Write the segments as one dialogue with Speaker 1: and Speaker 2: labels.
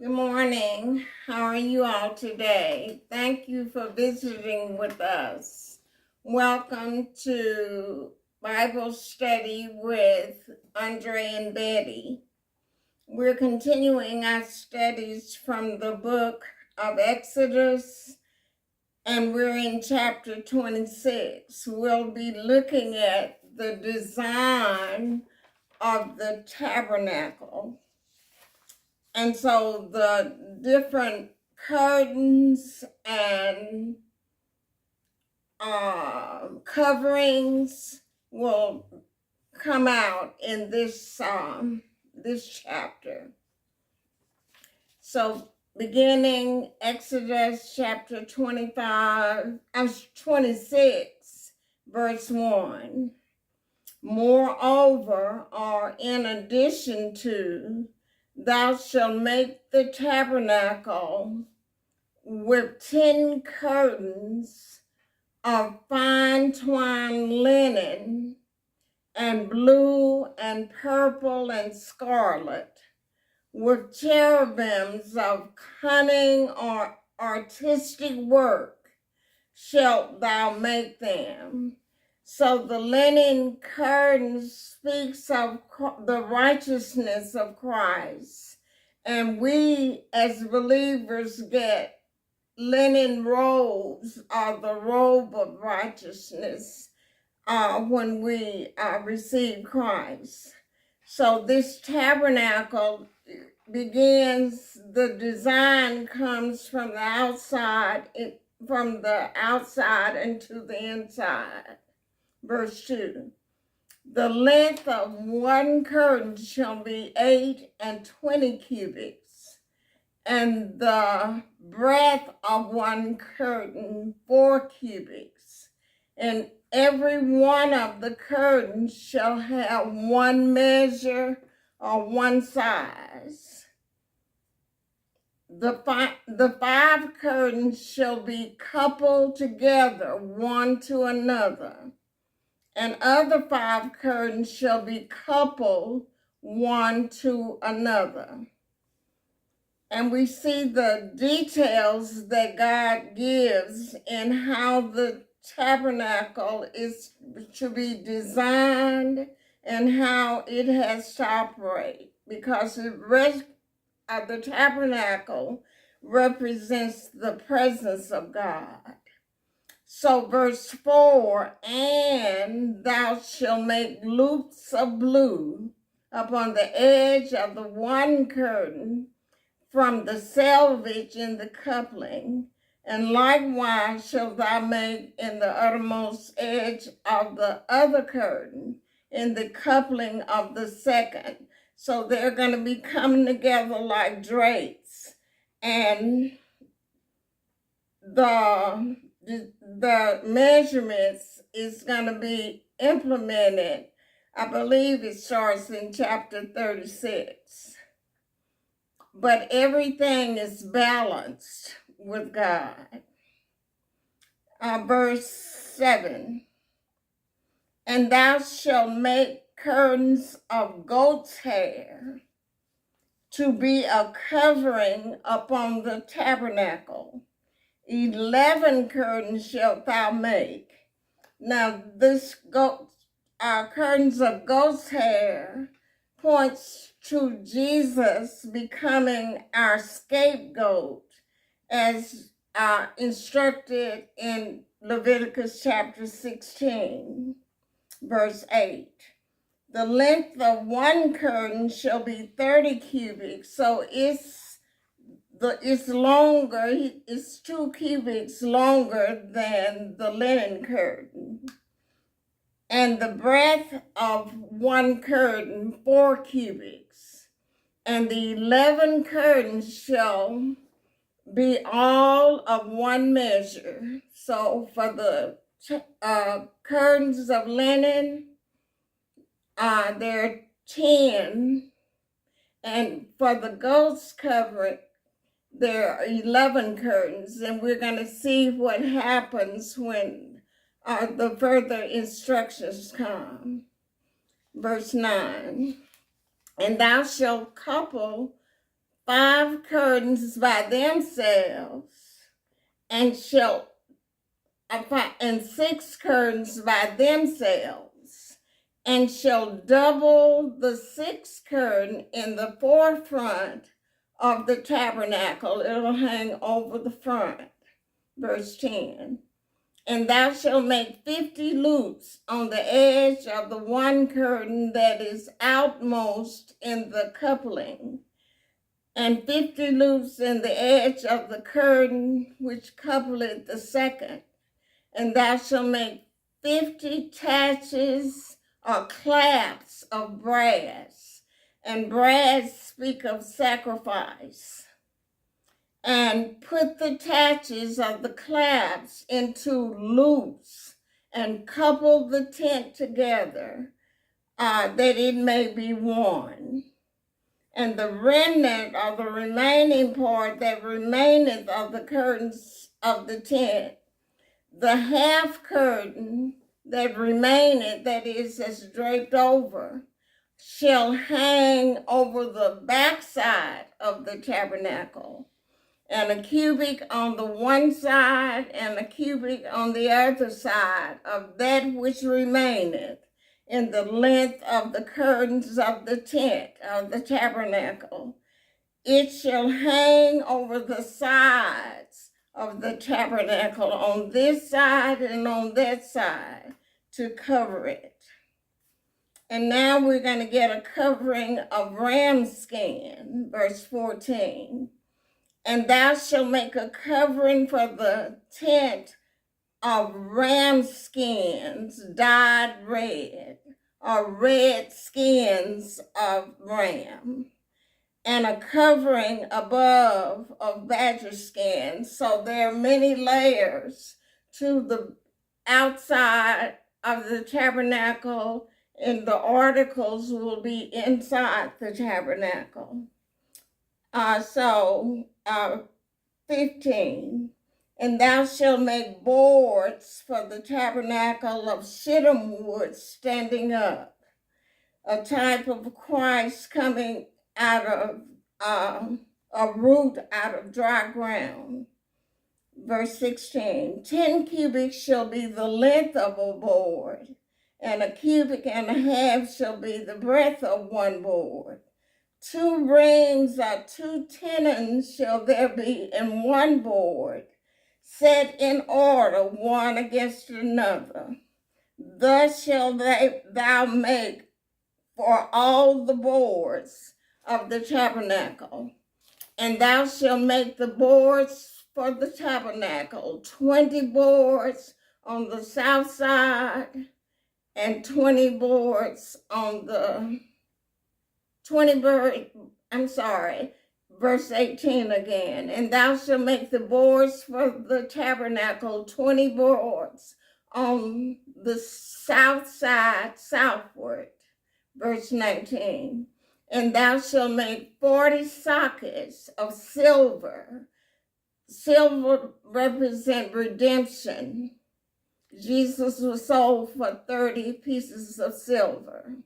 Speaker 1: Good morning. How are you all today? Thank you for visiting with us. Welcome to Bible study with Andre and Betty. We're continuing our studies from the book of Exodus, and we're in chapter 26. We'll be looking at the design of the tabernacle. And so the different curtains and coverings will come out in this chapter. So beginning Exodus chapter 26, verse 1. Moreover, or in addition to, thou shalt make the tabernacle with 10 curtains of fine twined linen, and blue and purple and scarlet, with cherubims of cunning or artistic work shalt thou make them. So the linen curtain speaks of the righteousness of Christ. And we as believers get linen robes, or the robe of righteousness, when we receive Christ. So this tabernacle begins, the design comes from the outside, into the inside. Verse 2, the length of one curtain shall be 8 and 20 cubits, and the breadth of one curtain 4 cubits, and every one of the curtains shall have one measure or one size. The 5 curtains shall be coupled together one to another, and other 5 curtains shall be coupled one to another. And we see the details that God gives in how the tabernacle is to be designed and how it has to operate, because the tabernacle represents the presence of God. So verse 4, and thou shalt make loops of blue upon the edge of the one curtain from the selvage in the coupling, and likewise shalt thou make in the uttermost edge of the other curtain in the coupling of the second. So they're going to be coming together like drapes, and the measurements is going to be implemented. I believe it starts in chapter 36. But everything is balanced with God. Verse 7, and thou shalt make curtains of goat's hair to be a covering upon the tabernacle. 11 curtains shalt thou make. Now this curtains of goat's hair points to Jesus becoming our scapegoat, as instructed in Leviticus chapter 16, verse 8. The length of one curtain shall be 30 cubits, so it's longer, it's 2 cubits longer than the linen curtain. And the breadth of one curtain 4 cubits, and the 11 curtains shall be all of one measure. So for the curtains of linen, there are 10, and for the goat's covering, there are 11 curtains, and we're going to see what happens when the further instructions come. Verse 9, and thou shalt couple 5 curtains by themselves, and 6 curtains by themselves, and shall double the 6th curtain in the forefront of the tabernacle. It'll hang over the front. Verse 10. And thou shalt make 50 loops on the edge of the one curtain that is outmost in the coupling, and 50 loops in the edge of the curtain which coupleth the second. And thou shalt make 50 taches or claps of brass, and brass speak of sacrifice. And put the taches of the claps into loops, and couple the tent together, that it may be one. And the remnant, or the remaining part that remaineth of the curtains of the tent, the half curtain that remaineth, that is, that's draped over, shall hang over the backside of the tabernacle, and a cubit on the one side, and a cubit on the other side of that which remaineth, in the length of the curtains of the tent of the tabernacle. It shall hang over the sides of the tabernacle on this side and on that side to cover it. And now we're going to get a covering of ram skin, verse 14. And thou shalt make a covering for the tent of ram skins dyed red, or red skins of ram, and a covering above of badger skin. So there are many layers to the outside of the tabernacle, and the articles will be inside the tabernacle. 15. And thou shalt make boards for the tabernacle of shittim wood standing up, a type of Christ coming out of a root out of dry ground. Verse 16. 10 cubits shall be the length of a board, and a cubit and a half shall be the breadth of one board. 2 rings or 2 tenons shall there be in one board, set in order one against another. Thus shall thou make for all the boards of the tabernacle. And thou shalt make the boards for the tabernacle, 20 boards on the south side, and 20 boards on the verse 18 again. And thou shalt make the boards for the tabernacle, 20 boards on the south side southward. Verse 19. And thou shalt make 40 sockets of silver. Silver represents redemption. Jesus was sold for 30 pieces of silver.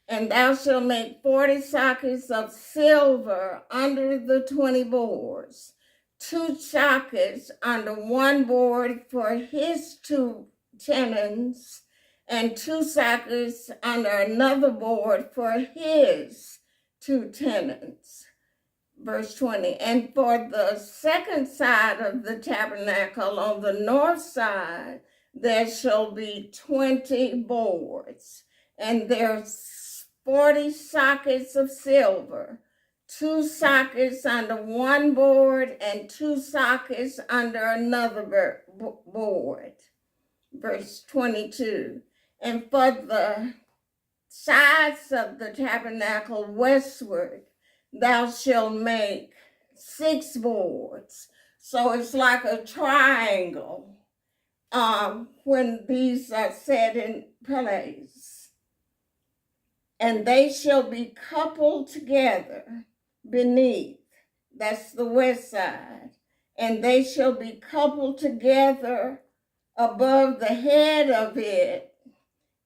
Speaker 1: And thou shalt make 40 sockets of silver under the 20 boards, 2 sockets under one board for his 2 tenons, and 2 sockets under another board for his 2 tenons. Verse 20. And for the second side of the tabernacle on the north side, there shall be 20 boards, and there's 40 sockets of silver, 2 sockets under one board and 2 sockets under another board. Verse 22. And for the sides of the tabernacle westward, thou shalt make 6 boards. So it's like a triangle when these are set in place. And they shall be coupled together beneath. That's the west side. And they shall be coupled together above the head of it,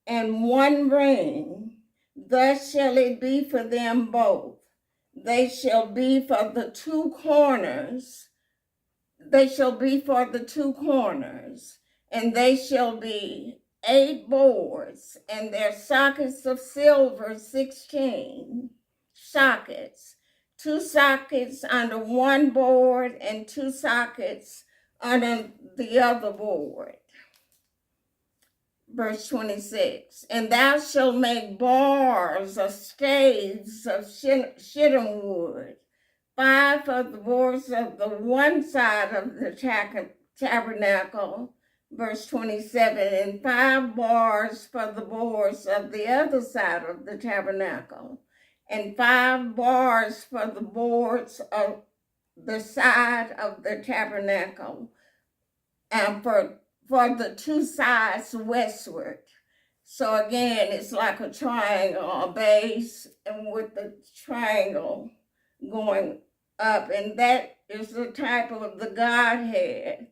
Speaker 1: and one ring. Thus shall it be for them both. They shall be for the two corners. They shall be for the two corners, and they shall be 8 boards, and their sockets of silver 16 sockets, 2 sockets under one board, and 2 sockets under the other board. Verse 26, and thou shalt make bars or staves of shittim wood, 5 for the boards of the one side of the tabernacle, verse 27, and 5 bars for the boards of the other side of the tabernacle, and 5 bars for the boards of the side of the tabernacle, and for the 2 sides westward. So again, it's like a triangle, a base, and with the triangle going up, and that is the type of the Godhead,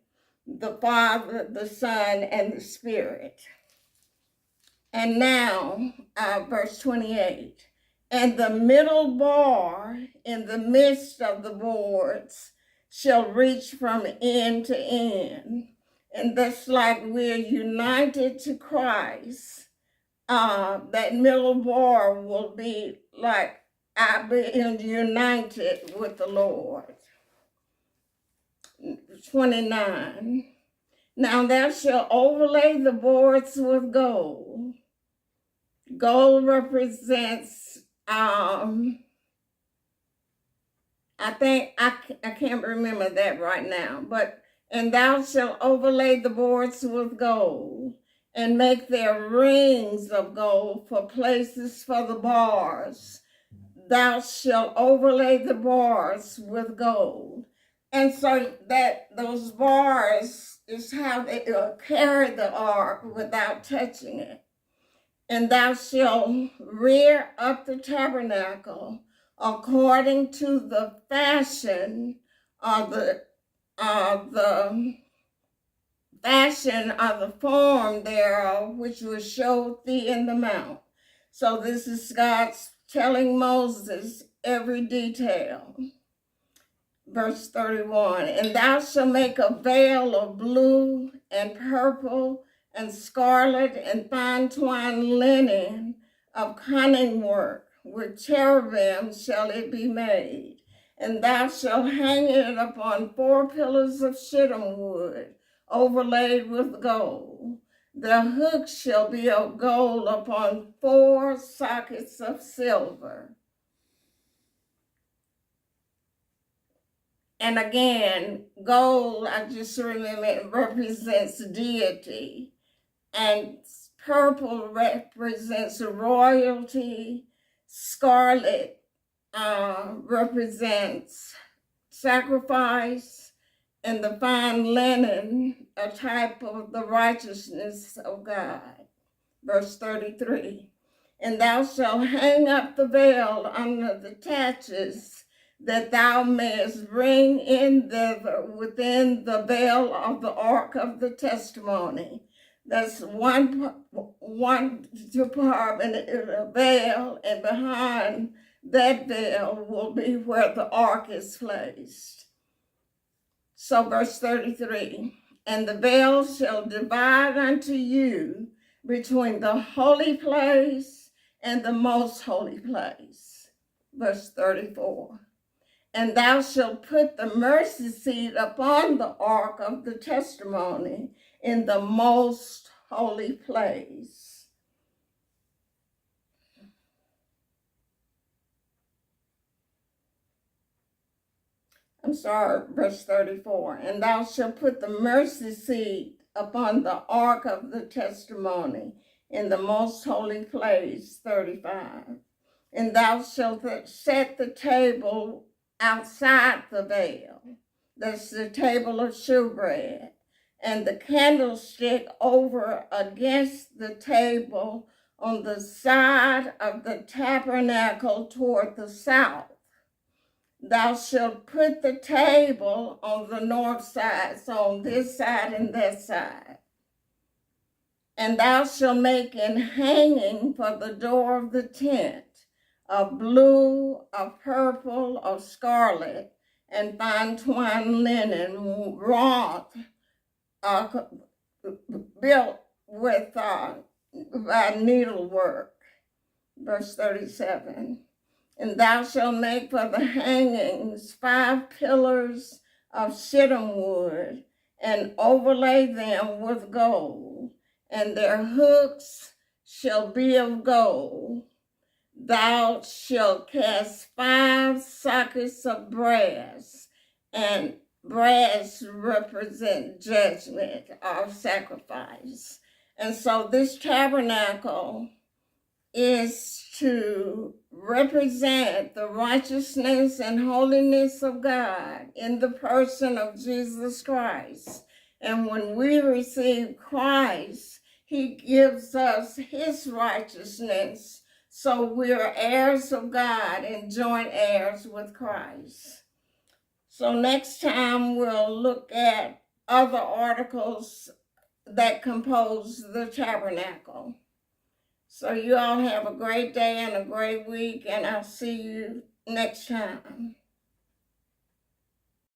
Speaker 1: the Father, the Son, and the Spirit. And now, verse 28, and the middle bar in the midst of the boards shall reach from end to end. And that's like we're united to Christ. That middle bar will be like I've been united with the Lord. 29. Now thou shalt overlay the boards with gold. Gold represents, I think, I can't remember that right now, but, and thou shalt overlay the boards with gold, and make their rings of gold for places for the bars. Thou shalt overlay the bars with gold. And so that those bars is how they carry the ark without touching it. And thou shalt rear up the tabernacle according to the fashion of the fashion of the form thereof, which was showed thee in the mount. So this is God's telling Moses every detail. Verse 31, and thou shalt make a veil of blue and purple and scarlet and fine twined linen of cunning work. With cherubim shall it be made. And thou shalt hang it upon 4 pillars of shittim wood, overlaid with gold. The hooks shall be of gold upon 4 sockets of silver. And again, gold, I just remember, it represents deity. And purple represents royalty. Scarlet represents sacrifice. And the fine linen, a type of the righteousness of God. Verse 33, and thou shalt hang up the veil under the taches, that thou mayest bring in thither within the veil of the ark of the testimony. That's one department in a veil, and behind that veil will be where the ark is placed. So verse 33, and the veil shall divide unto you between the holy place and the most holy place. Verse 34, and thou shalt put the mercy seat upon the ark of the testimony in the most holy place. Verse 34, and thou shalt put the mercy seat upon the ark of the testimony in the most holy place. 35, and thou shalt set the table outside the veil. That's the table of shewbread, and the candlestick over against the table on the side of the tabernacle toward the south. Thou shalt put the table on the north side, so on this side and that side. And thou shalt make an hanging for the door of the tent, of blue, of purple, of scarlet, and fine twined linen, wrought, built with by needlework. Verse 37. And thou shalt make for the hangings 5 pillars of shittim wood, and overlay them with gold, and their hooks shall be of gold. Thou shalt cast 5 sockets of brass, and brass represent judgment or sacrifice. And so this tabernacle is to represent the righteousness and holiness of God in the person of Jesus Christ. And when we receive Christ, he gives us his righteousness, so we're heirs of God and joint heirs with Christ. So next time we'll look at other articles that compose the tabernacle. So you all have a great day and a great week, and I'll see you next time.